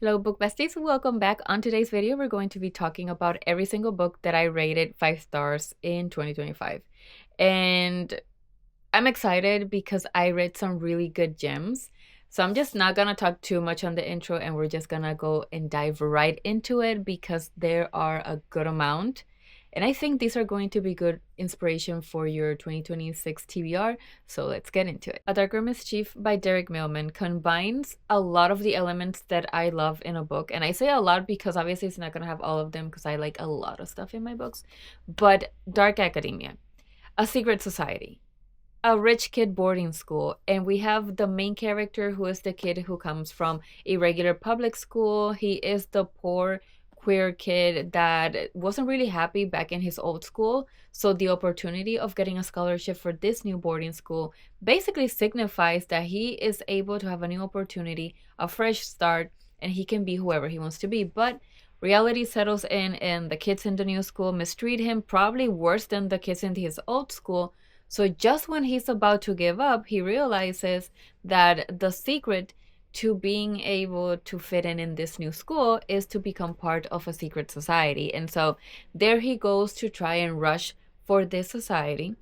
Hello, book besties. Welcome back. On today's video, we're going to be talking about every single book that I rated 5 stars in 2025. And I'm excited because I read some really good gems. So I'm just not going to talk too much on the intro and we're just going to go and dive right into it because there are a good amount. And I think these are going to be good inspiration for your 2026 TBR, so let's get into it. A Darker Mischief by Derek Millman combines a lot of the elements that I love in a book. And I say a lot because obviously it's not going to have all of them because I like a lot of stuff in my books. But dark academia, a secret society, a rich kid boarding school, and we have the main character who is the kid who comes from a regular public school. He is the poor queer kid that wasn't really happy back in his old school, so the opportunity of getting a scholarship for this new boarding school basically signifies that he is able to have a new opportunity, a fresh start, and he can be whoever he wants to be. But reality settles in and the kids in the new school mistreat him probably worse than the kids in his old school. So just when he's about to give up, he realizes that the secret to being able to fit in this new school is to become part of a secret society. And so there he goes to try and rush for this society.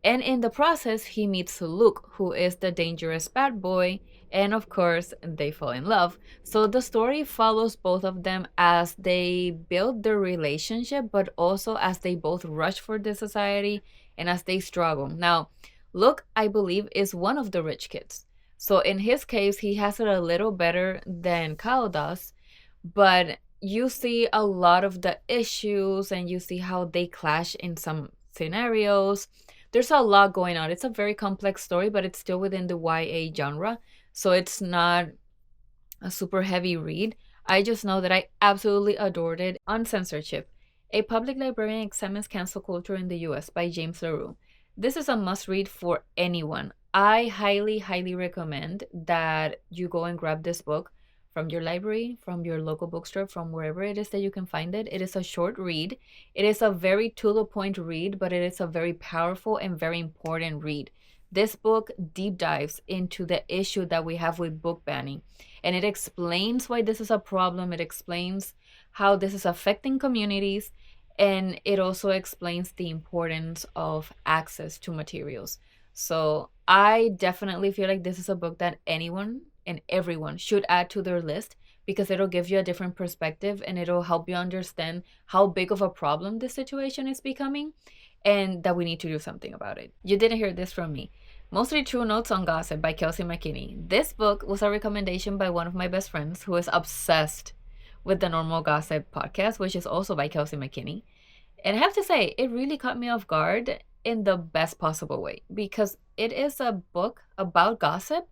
And in the process, he meets Luke, who is the dangerous bad boy, and of course, they fall in love. So the story follows both of them as they build their relationship, but also as they both rush for the society and as they struggle. Now, Luke, I believe, is one of the rich kids. So in his case, he has it a little better than Kyle does, but you see a lot of the issues and you see how they clash in some scenarios. There's a lot going on. It's a very complex story, but it's still within the YA genre. So it's not a super heavy read. I just know that I absolutely adored it. Uncensorship, a public librarian examines cancel culture in the US by James LaRue. This is a must read for anyone. I highly, highly recommend that you go and grab this book from your library, from your local bookstore, from wherever it is that you can find it. It is a short read. It is a very to the point read, but it is a very powerful and very important read. This book deep dives into the issue that we have with book banning, and it explains why this is a problem. It explains how this is affecting communities, and it also explains the importance of access to materials. So I definitely feel like this is a book that anyone and everyone should add to their list because it'll give you a different perspective and it'll help you understand how big of a problem this situation is becoming and that we need to do something about it. You didn't hear this from me. Mostly True Notes on Gossip by Kelsey McKinney. This book was a recommendation by one of my best friends who is obsessed with the Normal Gossip podcast, which is also by Kelsey McKinney. And I have to say, it really caught me off guard in the best possible way because it is a book about gossip,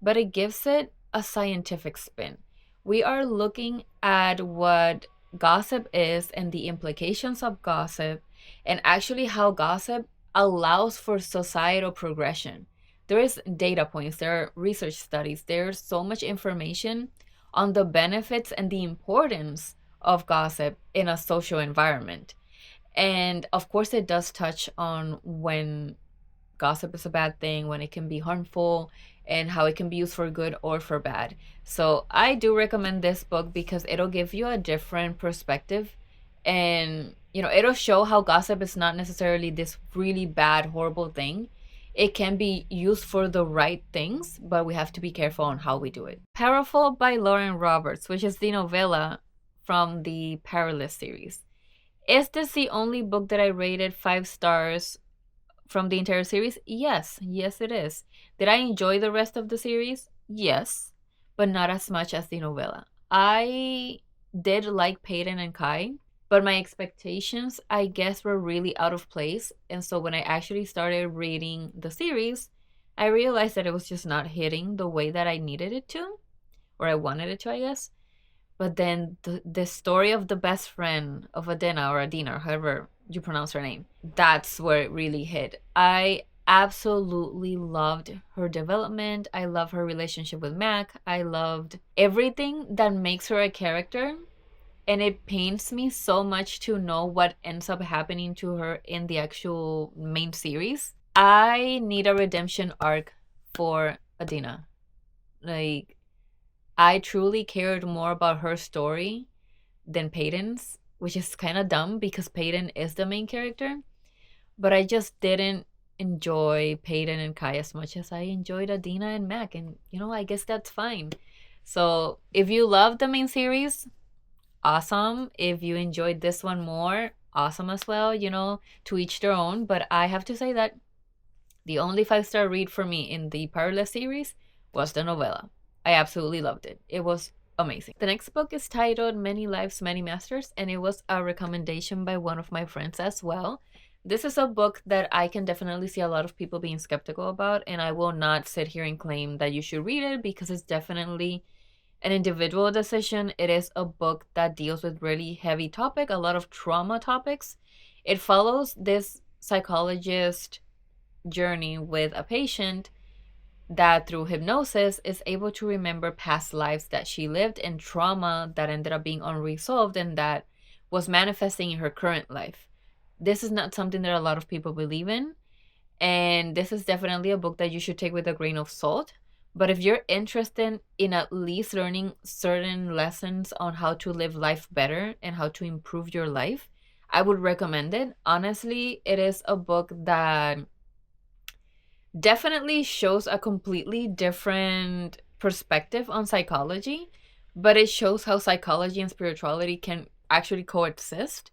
but it gives it a scientific spin. We are looking at what gossip is and the implications of gossip, and actually how gossip allows for societal progression. There is data points, there are research studies, there's so much information on the benefits and the importance of gossip in a social environment. And of course, it does touch on when gossip is a bad thing, when it can be harmful, and how it can be used for good or for bad. So I do recommend this book because it'll give you a different perspective, and it'll show how gossip is not necessarily this really bad, horrible thing. It can be used for the right things, but we have to be careful on how we do it. Powerful by Lauren Roberts, which is the novella from the Perilous series. Is this the only book that I rated 5 stars from the entire series? Yes, yes, it is. Did I enjoy the rest of the series? Yes, but not as much as the novella. I did like Peyton and Kai, but my expectations, I guess, were really out of place. And so when I actually started reading the series, I realized that it was just not hitting the way that I needed it to, or I wanted it to, I guess. But then the story of the best friend of Adina or Adina, however you pronounce her name, that's where it really hit. I absolutely loved her development. I love her relationship with Mac. I loved everything that makes her a character. And it pains me so much to know what ends up happening to her in the actual main series. I need a redemption arc for Adina. Like, I truly cared more about her story than Peyton's, which is kind of dumb because Peyton is the main character. But I just didn't enjoy Peyton and Kai as much as I enjoyed Adina and Mac. And, I guess that's fine. So if you love the main series, awesome. If you enjoyed this one more, awesome as well. To each their own. But I have to say that the only 5-star read for me in the Powerless series was the novella. I absolutely loved it. It was amazing. The next book is titled Many Lives, Many Masters, and it was a recommendation by one of my friends as well. This is a book that I can definitely see a lot of people being skeptical about, and I will not sit here and claim that you should read it because it's definitely an individual decision. It is a book that deals with really heavy topic, a lot of trauma topics. It follows this psychologist journey with a patient that through hypnosis is able to remember past lives that she lived and trauma that ended up being unresolved and that was manifesting in her current life. This is not something that a lot of people believe in, and this is definitely a book that you should take with a grain of salt. But if you're interested in at least learning certain lessons on how to live life better and how to improve your life, I would recommend it. Honestly, it is a book that definitely shows a completely different perspective on psychology, but it shows how psychology and spirituality can actually coexist.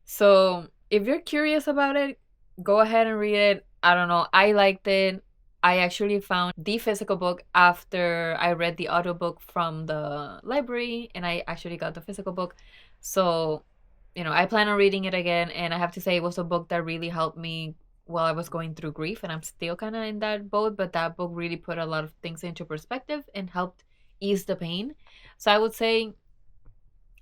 So if you're curious about it, go ahead and read it. I don't know. I liked it. I actually found the physical book after I read the audiobook from the library, and I actually got the physical book. So, I plan on reading it again, and I have to say it was a book that really helped me while I was going through grief, and I'm still kind of in that boat, but that book really put a lot of things into perspective and helped ease the pain. So I would say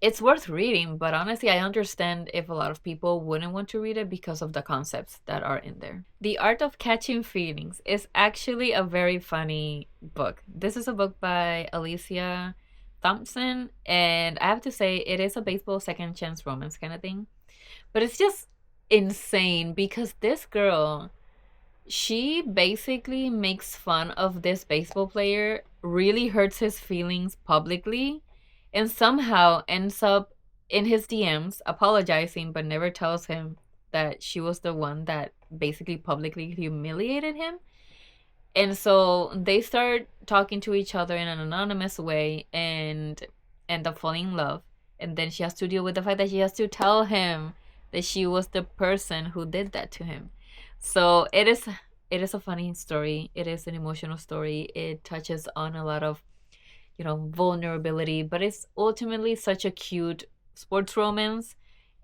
it's worth reading, but honestly, I understand if a lot of people wouldn't want to read it because of the concepts that are in there. The Art of Catching Feelings is actually a very funny book. This is a book by Alicia Thompson, and I have to say it is a baseball second chance romance kind of thing. But it's just insane because this girl, she basically makes fun of this baseball player, really hurts his feelings publicly, and somehow ends up in his DMs apologizing but never tells him that she was the one that basically publicly humiliated him. And so they start talking to each other in an anonymous way and end up falling in love. And then she has to deal with the fact that she has to tell him that she was the person who did that to him. So it is a funny story. It is an emotional story. It touches on a lot of, vulnerability, but it's ultimately such a cute sports romance,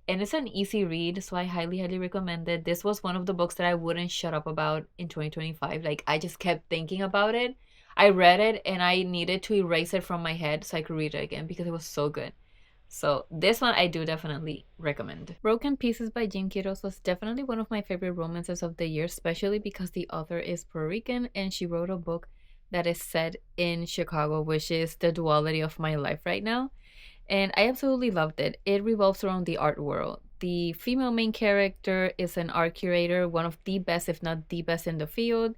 and it's an easy read, so I highly, highly recommend it. This was one of the books that I wouldn't shut up about in 2025. Like, I just kept thinking about it. I read it and I needed to erase it from my head so I could read it again because it was so good. So this one I do definitely recommend. Broken Pieces by Jane Quiroz was definitely one of my favorite romances of the year, especially because the author is Puerto Rican and she wrote a book that is set in Chicago, which is the duality of my life right now. And I absolutely loved it. It revolves around the art world. The female main character is an art curator, one of the best, if not the best in the field.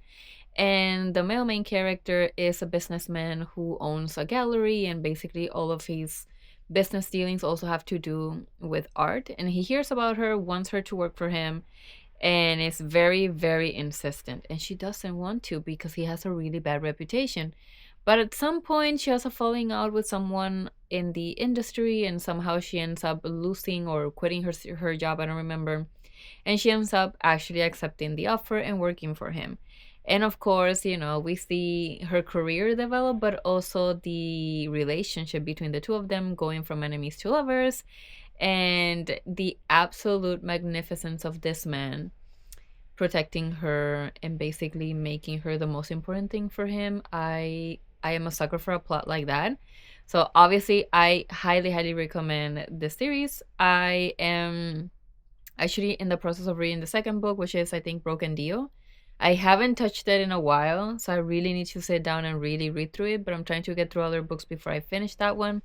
And the male main character is a businessman who owns a gallery, and basically all of his business dealings also have to do with art. And he hears about her, wants her to work for him, and is very, very insistent. And she doesn't want to because he has a really bad reputation. But at some point, she has a falling out with someone in the industry, and somehow she ends up losing or quitting her job, I don't remember. And she ends up actually accepting the offer and working for him. And of course, we see her career develop, but also the relationship between the two of them going from enemies to lovers, and the absolute magnificence of this man protecting her and basically making her the most important thing for him. I am a sucker for a plot like that. So obviously I highly, highly recommend this series. I am actually in the process of reading the second book, which is, I think, Broken Deal. I haven't touched it in a while, so I really need to sit down and really read through it, but I'm trying to get through other books before I finish that one.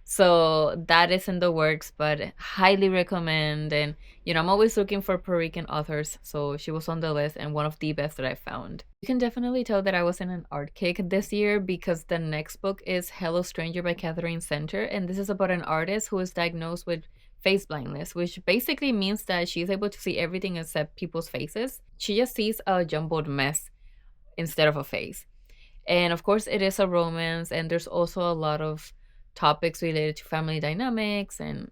So that is in the works, but highly recommend. And I'm always looking for Puerto Rican authors, so she was on the list and one of the best that I found. You can definitely tell that I was in an art kick this year because the next book is Hello Stranger by Catherine Center, and this is about an artist who is diagnosed with face blindness, which basically means that she's able to see everything except people's faces. She just sees a jumbled mess instead of a face. And of course, it is a romance, and there's also a lot of topics related to family dynamics and,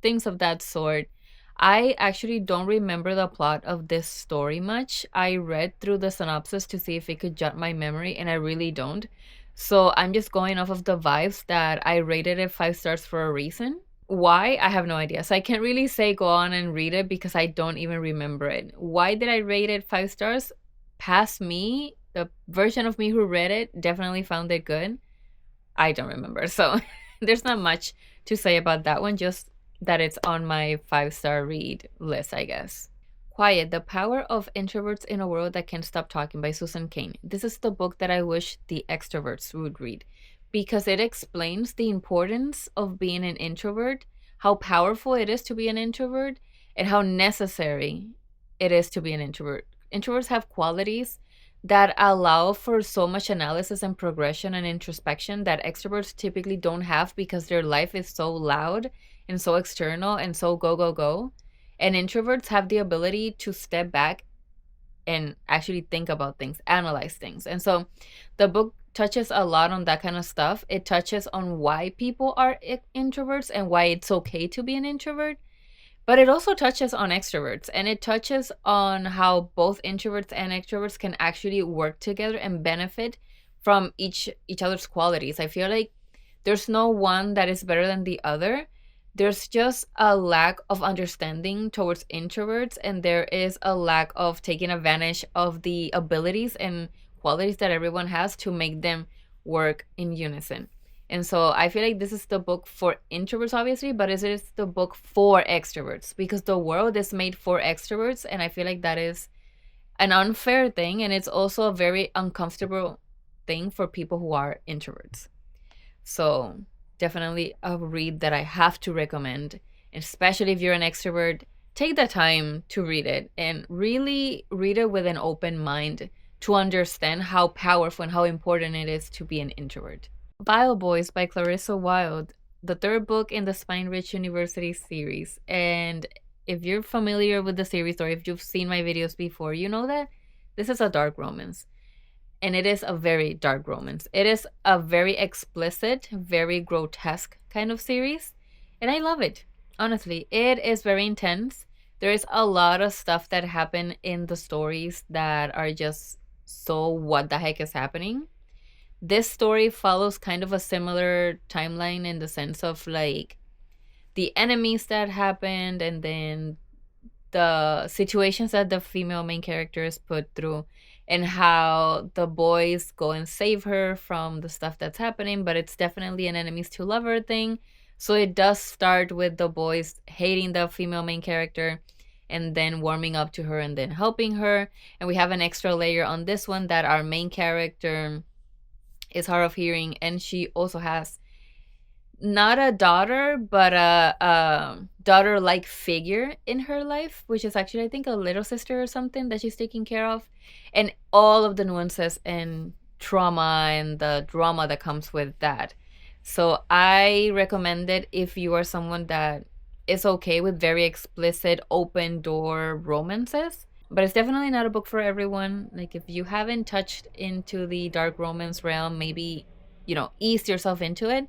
things of that sort. I actually don't remember the plot of this story much. I read through the synopsis to see if it could jog my memory, and I really don't. So I'm just going off of the vibes that I rated it 5 stars for a reason. Why? I have no idea. So I can't really say go on and read it because I don't even remember it. Why did I rate it 5 stars? Past me, the version of me who read it definitely found it good. I don't remember. So there's not much to say about that one, just that it's on my 5 star read list, I guess. Quiet, The Power of Introverts in a World That Can't Stop Talking by Susan Cain. This is the book that I wish the extroverts would read because it explains the importance of being an introvert, how powerful it is to be an introvert, and how necessary it is to be an introvert. Introverts have qualities that allow for so much analysis and progression and introspection that extroverts typically don't have because their life is so loud and so external and so go, go, go. And introverts have the ability to step back and actually think about things, analyze things. And so the book touches a lot on that kind of stuff. It touches on why people are introverts and why it's okay to be an introvert. But it also touches on extroverts, and it touches on how both introverts and extroverts can actually work together and benefit from each other's qualities. I feel like there's no one that is better than the other. There's just a lack of understanding towards introverts, and there is a lack of taking advantage of the abilities and qualities that everyone has to make them work in unison. And so I feel like this is the book for introverts, obviously, but it is the book for extroverts because the world is made for extroverts. And I feel like that is an unfair thing. And it's also a very uncomfortable thing for people who are introverts. So definitely a read that I have to recommend, especially if you're an extrovert. Take the time to read it and really read it with an open mind to understand how powerful and how important it is to be an introvert. Vile Boys by Clarissa Wilde, the third book in the Spine Ridge University series. And if you're familiar with the series or if you've seen my videos before, you know that this is a dark romance. And it is a very dark romance. It is a very explicit, very grotesque kind of series. And I love it. Honestly, it is very intense. There is a lot of stuff that happen in the stories that are just so what the heck is happening. This story follows kind of a similar timeline in the sense of like the enemies that happened and then the situations that the female main character is put through and how the boys go and save her from the stuff that's happening, but it's definitely an enemies to lover thing. So it does start with the boys hating the female main character and then warming up to her and then helping her. And we have an extra layer on this one that our main character is hard of hearing, and she also has not a daughter, but a daughter-like figure in her life, which is actually, I think, a little sister or something that she's taking care of, and all of the nuances and trauma and the drama that comes with that. So I recommend it if you are someone that is okay with very explicit, open door romances. But it's definitely not a book for everyone. Like, if you haven't touched into the dark romance realm, maybe, ease yourself into it.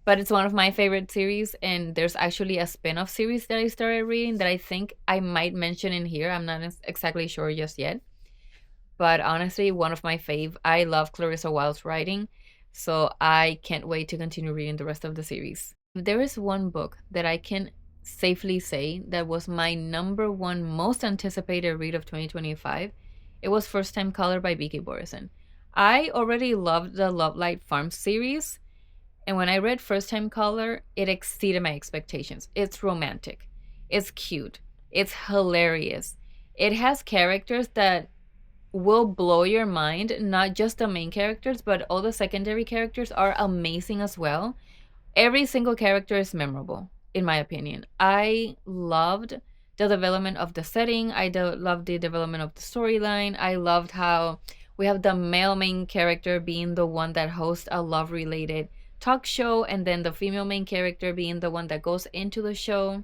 But it's one of my favorite series, and there's actually a spin-off series that I started reading that I think I might mention in here. I'm not exactly sure just yet. But honestly, one of my fave. I love Clarissa Wilde's writing, so I can't wait to continue reading the rest of the series. If there is one book that I can safely say that was my number one most anticipated read of 2025, it was First Time Caller by Vicky Borison. I already loved the Love Light Farm series, and when I read First Time Caller, it exceeded my expectations. It's romantic, it's cute, it's hilarious. It has characters that will blow your mind, not just the main characters, but all the secondary characters are amazing as well. every single character is memorable, in my opinion. I loved the development of the setting. I loved the development of the storyline. I loved how we have the male main character being the one that hosts a love related talk show, and then the female main character being the one that goes into the show.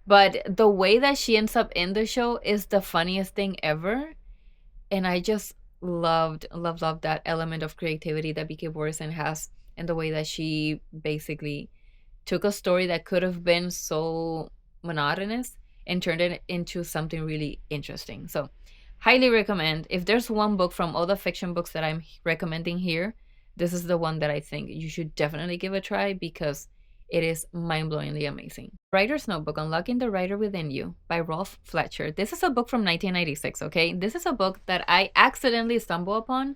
But the way that she ends up in the show is the funniest thing ever. And I just loved that element of creativity that BK Borison has, and the way that she basically took a story that could have been so monotonous and turned it into something really interesting. So, highly recommend. If there's one book from all the fiction books that I'm recommending here, this is the one that I think you should definitely give a try, because it is mind-blowingly amazing. Writer's Notebook: Unlocking the Writer Within You by Rolf Fletcher. This is a book from 1996, okay? This is a book that I accidentally stumbled upon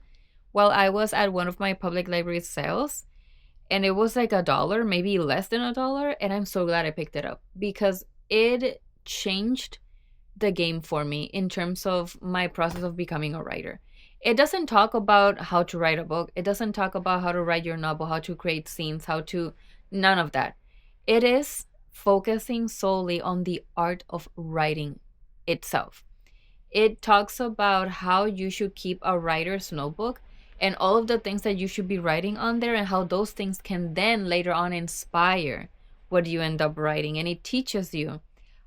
while I was at one of my public library sales, and it was like $1, maybe less than $1, and I'm so glad I picked it up, because it changed the game for me in terms of my process of becoming a writer. It doesn't talk about how to write a book. It doesn't talk about how to write your novel, how to create scenes, none of that. It is focusing solely on the art of writing itself. It talks about how you should keep a writer's notebook and all of the things that you should be writing on there, and how those things can then later on inspire what you end up writing. And it teaches you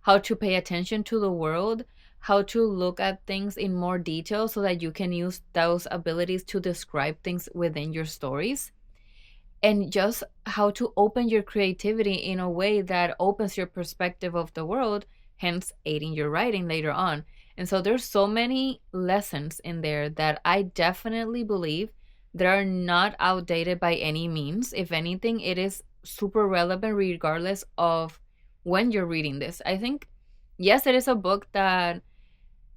how to pay attention to the world, how to look at things in more detail so that you can use those abilities to describe things within your stories, and just how to open your creativity in a way that opens your perspective of the world, hence aiding your writing later on. And so there's so many lessons in there that I definitely believe that are not outdated by any means. If anything, it is super relevant regardless of when you're reading this. I think, yes, it is a book that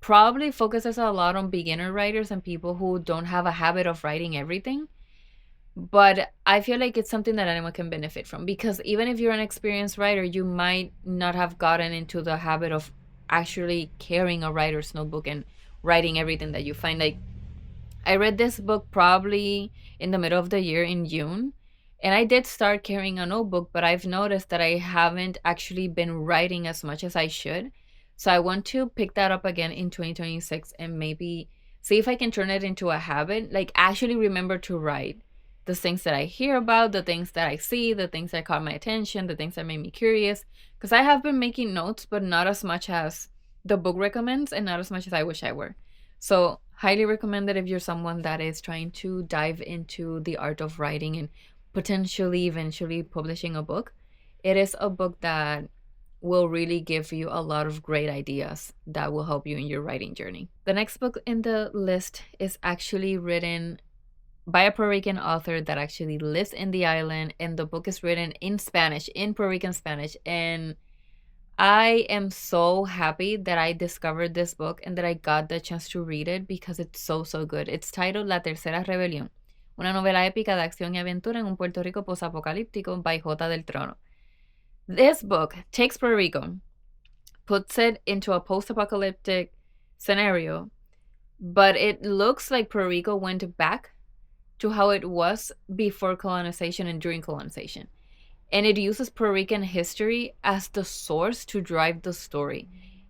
probably focuses a lot on beginner writers and people who don't have a habit of writing everything. But I feel like it's something that anyone can benefit from, because even if you're an experienced writer, you might not have gotten into the habit of actually carrying a writer's notebook and writing everything that you find. Like, I read this book probably in the middle of the year in June, and I did start carrying a notebook, but I've noticed that I haven't actually been writing as much as I should. So I want to pick that up again in 2026 and maybe see if I can turn it into a habit, like actually remember to write the things that I hear about, the things that I see, the things that caught my attention, the things that made me curious. Because I have been making notes, but not as much as the book recommends and not as much as I wish I were. So highly recommend it if you're someone that is trying to dive into the art of writing and potentially eventually publishing a book. It is a book that will really give you a lot of great ideas that will help you in your writing journey. The next book in the list is actually written by a Puerto Rican author that actually lives in the island, and the book is written in Spanish, in Puerto Rican Spanish. And I am so happy that I discovered this book and that I got the chance to read it, because it's so good. It's titled La Tercera Rebelión, una novela épica de acción y aventura en un Puerto Rico post-apocalíptico by Jota del Trono. This book takes Puerto Rico, puts it into a post-apocalyptic scenario, but it looks like Puerto Rico went back to how it was before colonization and during colonization. And it uses Puerto Rican history as the source to drive the story.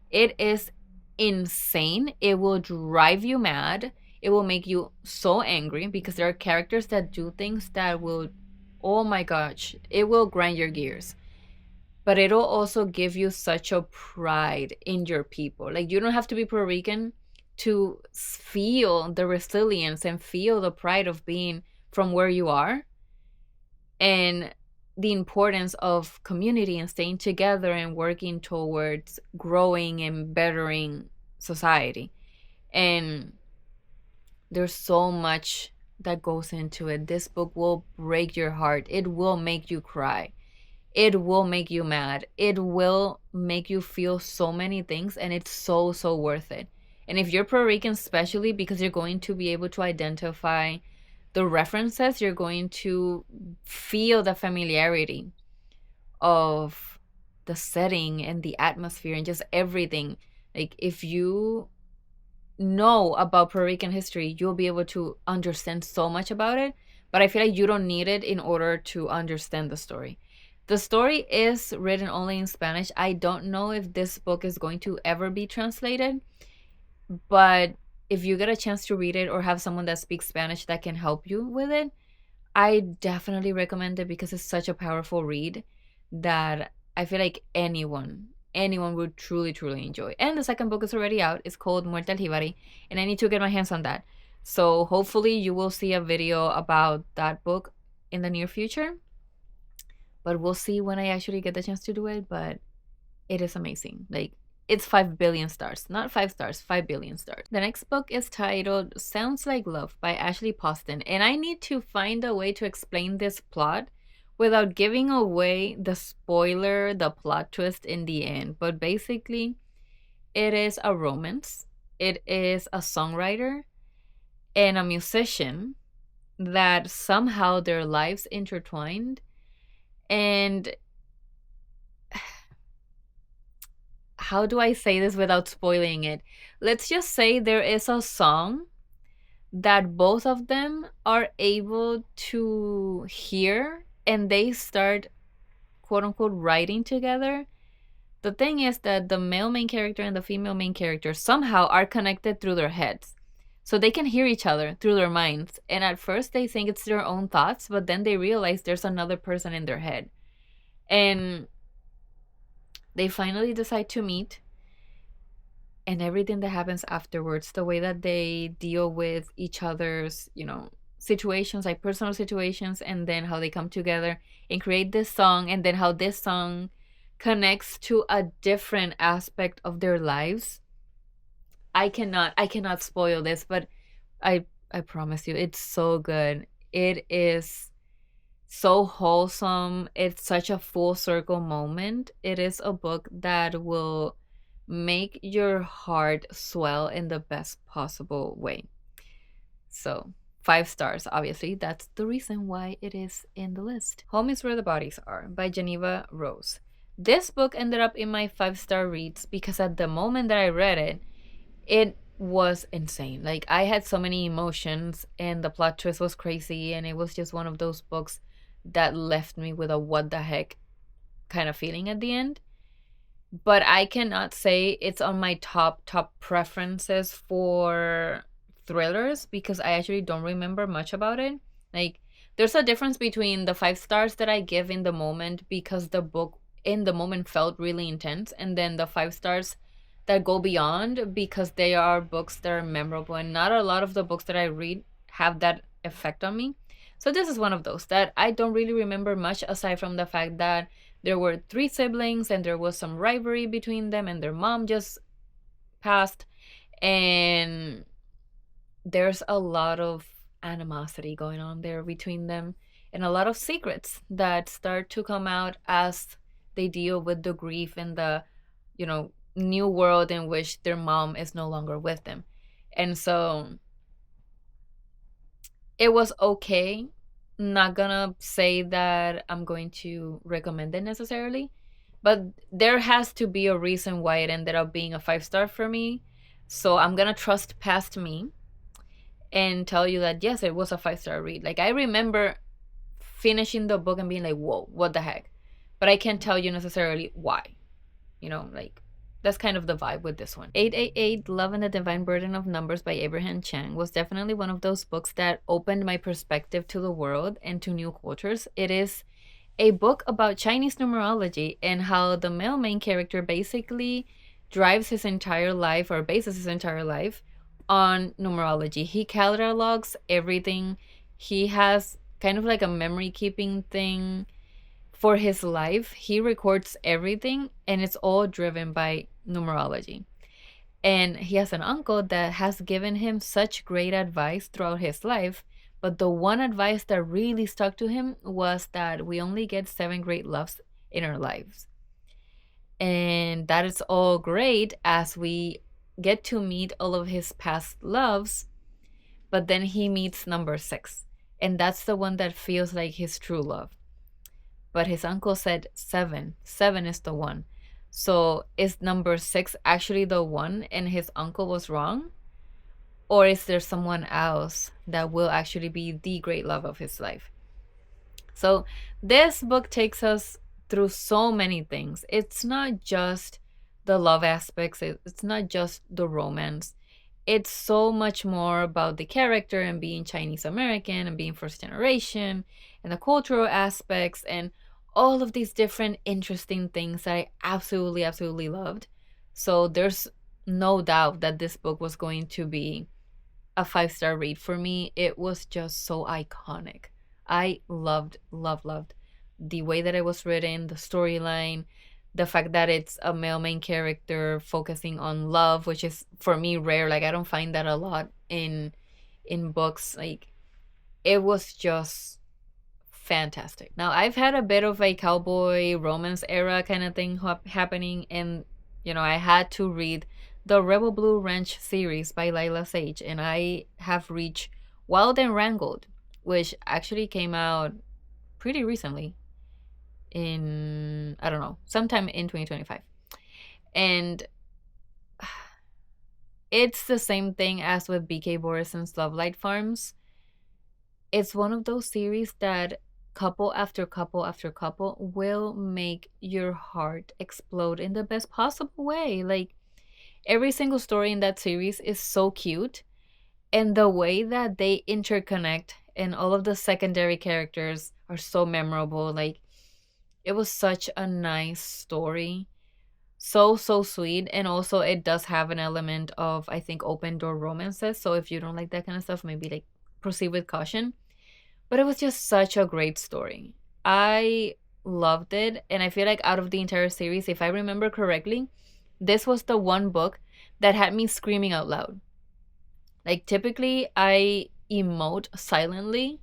It is insane. It will drive you mad. It will make you so angry, because there are characters that do things that will, oh my gosh, it will grind your gears. But it'll also give you such a pride in your people. Like, you don't have to be Puerto Rican to feel the resilience and feel the pride of being from where you are, and the importance of community and staying together and working towards growing and bettering society. And there's so much that goes into it. This book will break your heart. It will make you cry. It will make you mad. It will make you feel so many things, and it's so worth it. And if you're Puerto Rican, especially, because you're going to be able to identify the references, you're going to feel the familiarity of the setting and the atmosphere and just everything. Like, if you know about Puerto Rican history, you'll be able to understand so much about it. But I feel like you don't need it in order to understand the story. The story is written only in Spanish. I don't know if this book is going to ever be translated, but if you get a chance to read it or have someone that speaks Spanish that can help you with it, I definitely recommend it because it's such a powerful read that I feel like anyone would truly, truly enjoy. And the second book is already out. It's called Muerte al Jibari, and I need to get my hands on that. So hopefully you will see a video about that book in the near future. But we'll see when I actually get the chance to do it. But it is amazing. Like, it's 5 billion stars, not 5 stars, 5 billion stars. The next book is titled Sounds Like Love by Ashley Poston, and I need to find a way to explain this plot without giving away the spoiler, the plot twist in the end. But basically, it is a romance. It is a songwriter and a musician that somehow their lives intertwined, and how do I say this without spoiling it? Let's just say there is a song that both of them are able to hear and they start quote unquote writing together. The thing is that the male main character and the female main character somehow are connected through their heads. So they can hear each other through their minds. And at first they think it's their own thoughts, but then they realize there's another person in their head. And they finally decide to meet, and everything that happens afterwards, the way that they deal with each other's, situations, like personal situations, and then how they come together and create this song, and then how this song connects to a different aspect of their lives. I cannot spoil this, but I promise you it's so good. It is so wholesome. It's such a full circle moment. It is a book that will make your heart swell in the best possible way. So, 5 stars, obviously. That's the reason why it is in the list. Home is Where the Bodies Are by Geneva Rose. This book ended up in my 5-star reads because at the moment that I read it, it was insane. Like, I had so many emotions and the plot twist was crazy, and it was just one of those books that left me with a what the heck kind of feeling at the end. But I cannot say it's on my top preferences for thrillers because I actually don't remember much about it. Like, there's a difference between the 5 stars that I give in the moment because the book in the moment felt really intense, and then the 5 stars that go beyond because they are books that are memorable, and not a lot of the books that I read have that effect on me. So this is one of those that I don't really remember much aside from the fact that there were 3 siblings and there was some rivalry between them and their mom just passed, and there's a lot of animosity going on there between them and a lot of secrets that start to come out as they deal with the grief and the, new world in which their mom is no longer with them. And so it was okay. Not gonna say that I'm going to recommend it necessarily, but there has to be a reason why it ended up being a 5-star for me. So I'm gonna trust past me and tell you that yes, it was a 5-star read. Like, I remember finishing the book and being like, whoa, what the heck? But I can't tell you necessarily why. Like, that's kind of the vibe with this one. 888 Love and the Divine Burden of Numbers by Abraham Chang was definitely one of those books that opened my perspective to the world and to new cultures. It is a book about Chinese numerology and how the male main character basically drives his entire life or bases his entire life on numerology. He catalogs everything. He has kind of like a memory keeping thing for his life. He records everything and it's all driven by numerology. And he has an uncle that has given him such great advice throughout his life, but the one advice that really stuck to him was that we only get 7 great loves in our lives. And that is all great as we get to meet all of his past loves, but then he meets number 6, and that's the one that feels like his true love. But his uncle said 7 is the one. So is number 6 actually the one and his uncle was wrong? Or is there someone else that will actually be the great love of his life? So this book takes us through so many things. It's not just the love aspects, it's not just the romance. It's so much more about the character and being Chinese American and being first generation and the cultural aspects and all of these different interesting things that I absolutely, absolutely loved. So there's no doubt that this book was going to be a 5-star read for me. It was just so iconic. I loved, loved, loved the way that it was written, the storyline, the fact that it's a male main character focusing on love, which is for me rare. Like I don't find that a lot in books. Like it was just fantastic. Now I've had a bit of a cowboy romance era kind of thing happening, and I had to read the Rebel Blue Ranch series by Lila Sage, and I have reached Wild and Wrangled, which actually came out pretty recently in, I don't know, sometime in 2025. And it's the same thing as with BK Borison's Lovelight Farms. It's one of those series that couple after couple after couple will make your heart explode in the best possible way. Like every single story in that series is so cute, and the way that they interconnect and all of the secondary characters are so memorable. Like it was such a nice story, so so sweet, and also it does have an element of, I think, open door romances. So if you don't like that kind of stuff, maybe like proceed with caution. But it was just such a great story. I loved it, and I feel like out of the entire series, if I remember correctly, this was the one book that had me screaming out loud. Like typically I emote silently.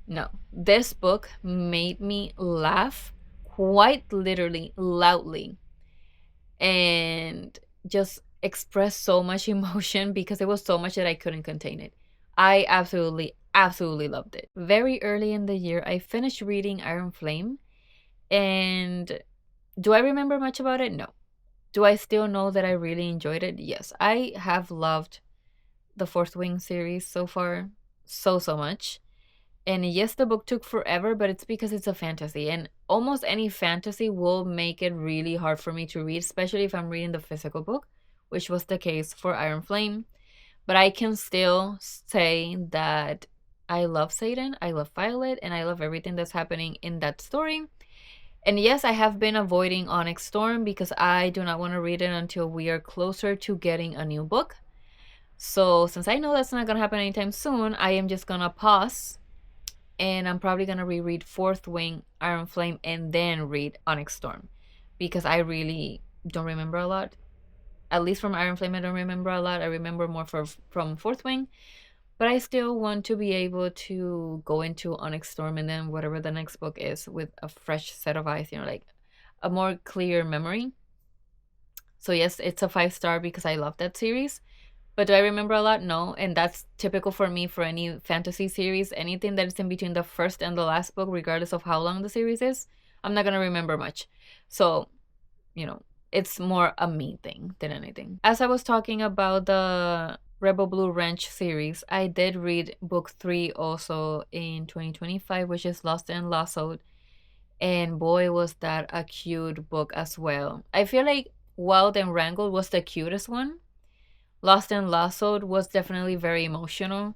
No, this book made me laugh quite literally loudly and just express so much emotion because it was so much that I couldn't contain it. I absolutely, absolutely loved it. Very early in the year, I finished reading Iron Flame. And do I remember much about it? No. Do I still know that I really enjoyed it? Yes. I have loved the Fourth Wing series so far so, so much. And yes, the book took forever, but it's because it's a fantasy. And almost any fantasy will make it really hard for me to read, especially if I'm reading the physical book, which was the case for Iron Flame. But I can still say that I love Satan, I love Violet, and I love everything that's happening in that story. And yes, I have been avoiding Onyx Storm because I do not want to read it until we are closer to getting a new book. So since I know that's not going to happen anytime soon, I am just going to pause. And I'm probably going to reread Fourth Wing, Iron Flame, and then read Onyx Storm. Because I really don't remember a lot. At least from Iron Flame, I don't remember a lot. I remember more from Fourth Wing. But I still want to be able to go into Onyx Storm and then whatever the next book is with a fresh set of eyes, like a more clear memory. So yes, it's a 5-star because I love that series. But do I remember a lot? No. And that's typical for me for any fantasy series. Anything that is in between the first and the last book, regardless of how long the series is, I'm not going to remember much. So, it's more a me thing than anything. As I was talking about the Rebel Blue Ranch series, I did read book 3 also in 2025, which is Lost and Lassoed. And boy, was that a cute book as well. I feel like Wild and Wrangled was the cutest one. Lost and Lassoed was definitely very emotional.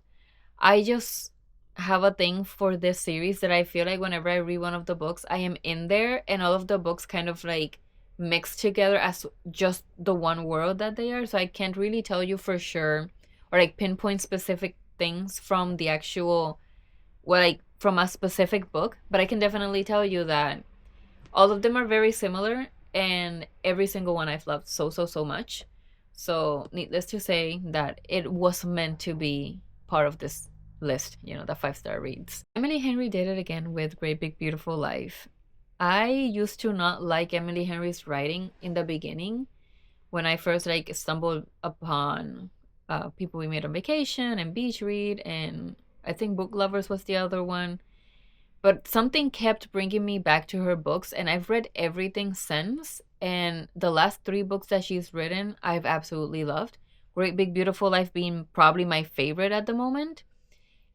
I just have a thing for this series that I feel like whenever I read one of the books, I am in there and all of the books kind of like mixed together as just the one world that they are. So I can't really tell you for sure or like pinpoint specific things from the actual, from a specific book, but I can definitely tell you that all of them are very similar and every single one I've loved so, so, so much. So needless to say that it was meant to be part of this list, the 5-star reads. Emily Henry did it again with Great Big Beautiful Life. I used to not like Emily Henry's writing in the beginning when I first stumbled upon People We Met on Vacation and Beach Read, and I think Book Lovers was the other one. But something kept bringing me back to her books, and I've read everything since. And the last 3 books that she's written, I've absolutely loved. Great Big Beautiful Life being probably my favorite at the moment.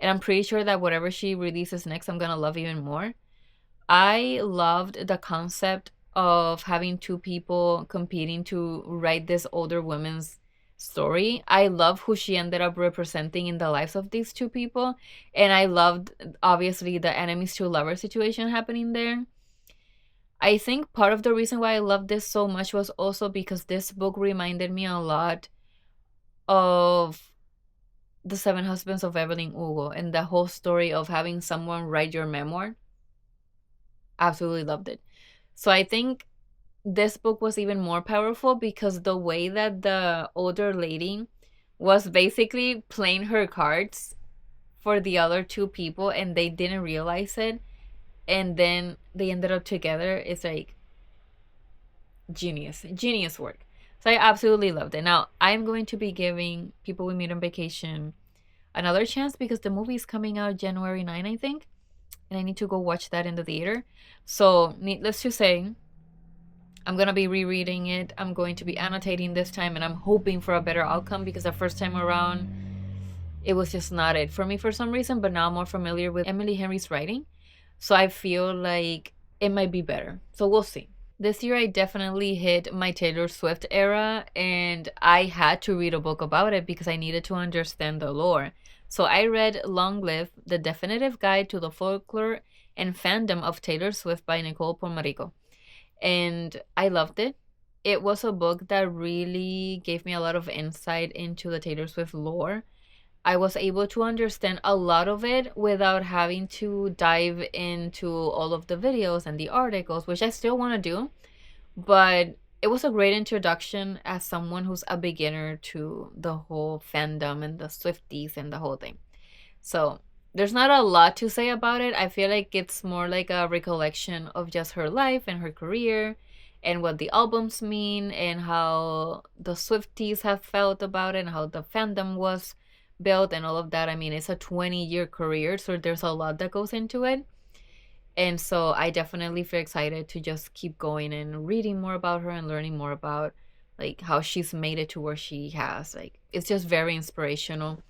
And I'm pretty sure that whatever she releases next, I'm going to love even more. I loved the concept of having two people competing to write this older woman's story. I love who she ended up representing in the lives of these two people. And I loved, obviously, the enemies to lovers situation happening there. I think part of the reason why I loved this so much was also because this book reminded me a lot of The Seven Husbands of Evelyn Hugo and the whole story of having someone write your memoir. Absolutely loved it. So I think this book was even more powerful because the way that the older lady was basically playing her cards for the other two people and they didn't realize it, and then they ended up together, is like genius work. So I absolutely loved it. Now I'm going to be giving People We Meet on Vacation another chance because the movie is coming out January 9, I think, and I need to go watch that in the theater. So needless to say, I'm gonna be rereading it. I'm going to be annotating this time, and I'm hoping for a better outcome because the first time around, it was just not it for me for some reason. But now I'm more familiar with Emily Henry's writing, so I feel like it might be better. So we'll see. This year, I definitely hit my Taylor Swift era, and I had to read a book about it because I needed to understand the lore. So I read Long Live, The Definitive Guide to the Folklore and Fandom of Taylor Swift by Nicole Polmarico. And I loved it. It was a book that really gave me a lot of insight into the Taylor Swift lore. I was able to understand a lot of it without having to dive into all of the videos and the articles, which I still want to do. But it was a great introduction as someone who's a beginner to the whole fandom and the Swifties and the whole thing. So there's not a lot to say about it. I feel like it's more like a recollection of just her life and her career and what the albums mean and how the Swifties have felt about it and how the fandom was built and all of that. I mean, it's a 20-year career, so there's a lot that goes into it. And so I definitely feel excited to just keep going and reading more about her and learning more about like how she's made it to where she has. Like it's just very inspirational.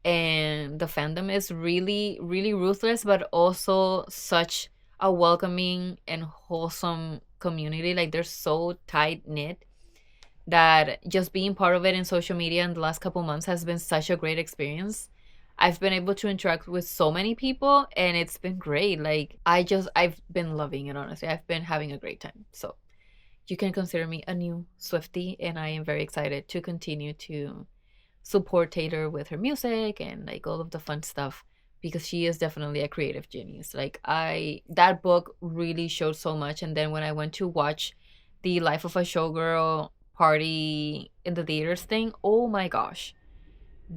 And the fandom is really, really ruthless, but also such a welcoming and wholesome community. Like they're so tight knit that just being part of it in social media in the last couple months has been such a great experience. I've been able to interact with so many people and it's been great. Like I've been loving it, honestly. I've been having a great time. So you can consider me a new Swiftie, and I am very excited to continue to support Taylor with her music and like all of the fun stuff because she is definitely a creative genius. Like that book really showed so much. And then when I went to watch the Life of a Showgirl party in the theaters thing, oh my gosh,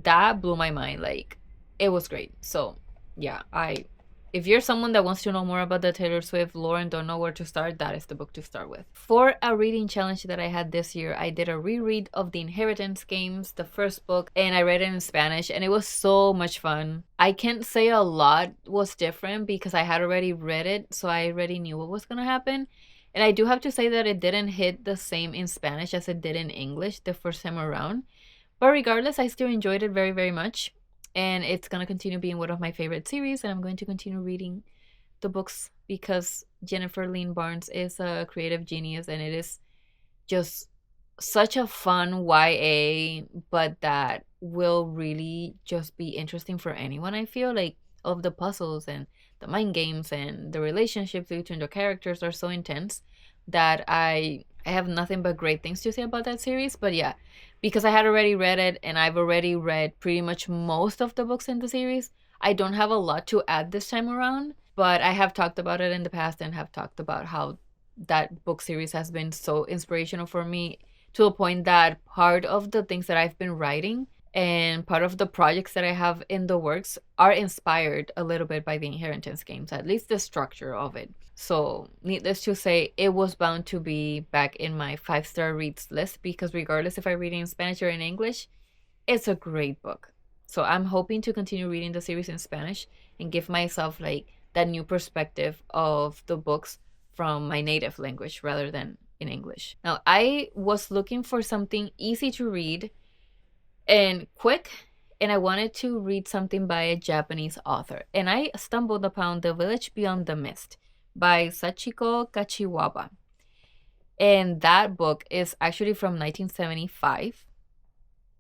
that blew my mind. Like it was great. So yeah, if you're someone that wants to know more about the Taylor Swift lore and don't know where to start, that is the book to start with. For a reading challenge that I had this year, I did a reread of The Inheritance Games, the first book, and I read it in Spanish, and it was so much fun. I can't say a lot was different because I had already read it, so I already knew what was going to happen. And I do have to say that it didn't hit the same in Spanish as it did in English the first time around. But regardless, I still enjoyed it very, very much. And it's going to continue being one of my favorite series. And I'm going to continue reading the books because Jennifer Lynn Barnes is a creative genius. And it is just such a fun YA, but that will really just be interesting for anyone, I feel. Like, all of the puzzles and the mind games and the relationships between the characters are so intense that I have nothing but great things to say about that series. But yeah, because I had already read it and I've already read pretty much most of the books in the series, I don't have a lot to add this time around. But I have talked about it in the past and have talked about how that book series has been so inspirational for me to a point that part of the things that I've been writing and part of the projects that I have in the works are inspired a little bit by the Inheritance Games, at least the structure of it. So, needless to say, it was bound to be back in my 5-star reads list because regardless if I read it in Spanish or in English, it's a great book. So, I'm hoping to continue reading the series in Spanish and give myself like that new perspective of the books from my native language rather than in English. Now, I was looking for something easy to read and quick, and I wanted to read something by a Japanese author. And I stumbled upon The Village Beyond the Mist by Sachiko Kachiwaba. And that book is actually from 1975.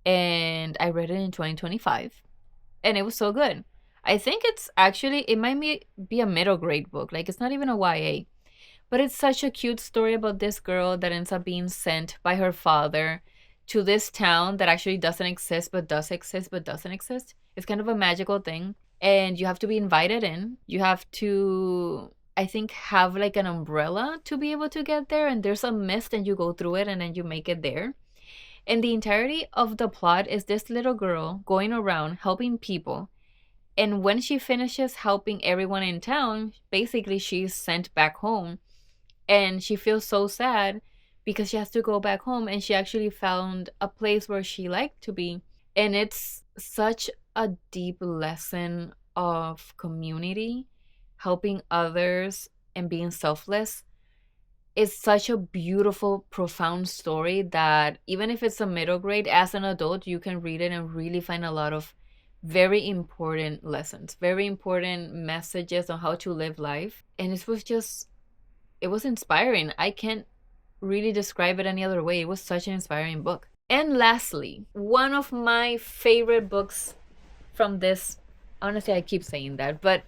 And I read it in 2025. And it was so good. I think it's actually, it might be a middle grade book. Like, it's not even a YA. But it's such a cute story about this girl that ends up being sent by her father to this town that actually doesn't exist, but does exist, but doesn't exist. It's kind of a magical thing. And you have to be invited in. You have to, I think, have like an umbrella to be able to get there. And there's a mist and you go through it and then you make it there. And the entirety of the plot is this little girl going around helping people. And when she finishes helping everyone in town, basically she's sent back home. And she feels so sad because she has to go back home, and she actually found a place where she liked to be. And it's such a deep lesson of community, helping others, and being selfless. It's such a beautiful, profound story that even if it's a middle grade, as an adult, you can read it and really find a lot of very important lessons, very important messages on how to live life. And it was inspiring. I can't really describe it any other way. It was such an inspiring book. And lastly, one of my favorite books from this, honestly, I keep saying that, but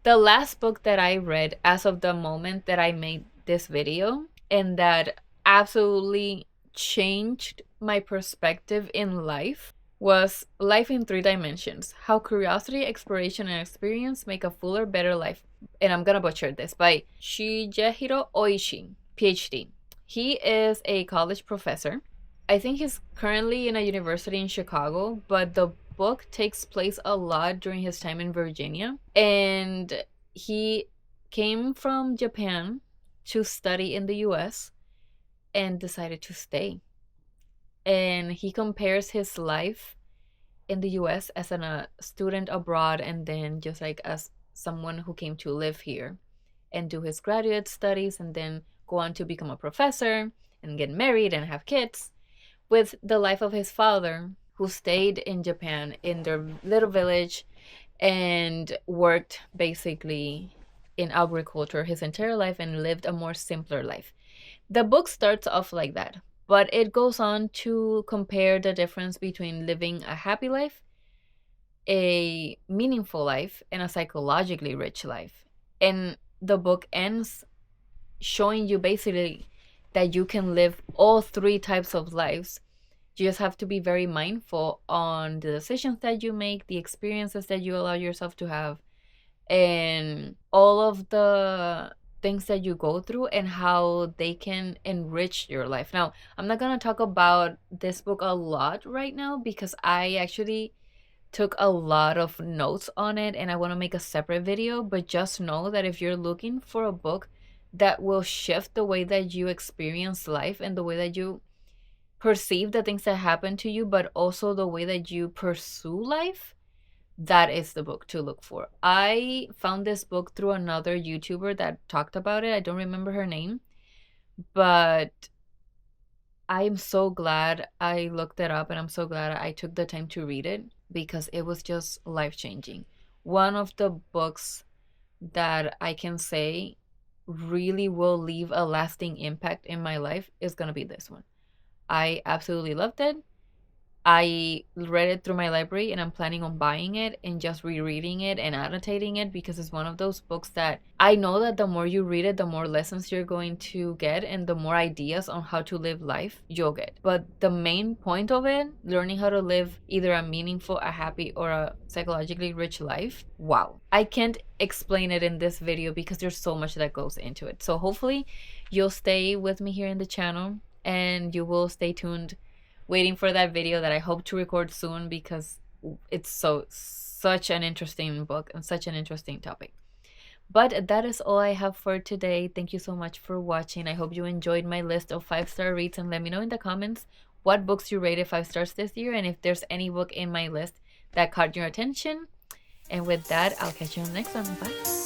the last book that I read as of the moment that I made this video, and that absolutely changed my perspective in life, was Life in Three Dimensions: How Curiosity, Exploration, and Experience Make a Fuller, Better Life. And I'm gonna butcher this, by Shigehiro Oishi, PhD. He is a college professor. I think he's currently in a university in Chicago, but the book takes place a lot during his time in Virginia. And he came from Japan to study in the US and decided to stay. And he compares his life in the US as a student abroad, and then just like as someone who came to live here and do his graduate studies and then go on to become a professor and get married and have kids, with the life of his father, who stayed in Japan in their little village and worked basically in agriculture his entire life and lived a more simpler life. The book starts off like that, but it goes on to compare the difference between living a happy life, a meaningful life, and a psychologically rich life. And the book ends showing you basically that you can live all three types of lives. You just have to be very mindful on the decisions that you make, the experiences that you allow yourself to have, and all of the things that you go through and how they can enrich your life. Now, I'm not going to talk about this book a lot right now because I actually took a lot of notes on it and I want to make a separate video, but just know that if you're looking for a book that will shift the way that you experience life and the way that you perceive the things that happen to you, but also the way that you pursue life, that is the book to look for. I found this book through another YouTuber that talked about it. I don't remember her name, but I am so glad I looked it up and I'm so glad I took the time to read it because it was just life-changing. One of the books that I can say really will leave a lasting impact in my life is going to be this one. I absolutely loved it. I read it through my library and I'm planning on buying it and just rereading it and annotating it because it's one of those books that I know that the more you read it, the more lessons you're going to get and the more ideas on how to live life you'll get. But the main point of it, learning how to live either a meaningful, a happy, or a psychologically rich life, wow. I can't explain it in this video because there's so much that goes into it. So hopefully you'll stay with me here in the channel and you will stay tuned waiting for that video that I hope to record soon because it's such an interesting book and such an interesting topic. But that is all I have for today. Thank you so much for watching. I hope you enjoyed my list of 5-star reads, and let me know in the comments what books you rated 5 stars this year and if there's any book in my list that caught your attention. And with that, I'll catch you on the next one. Bye.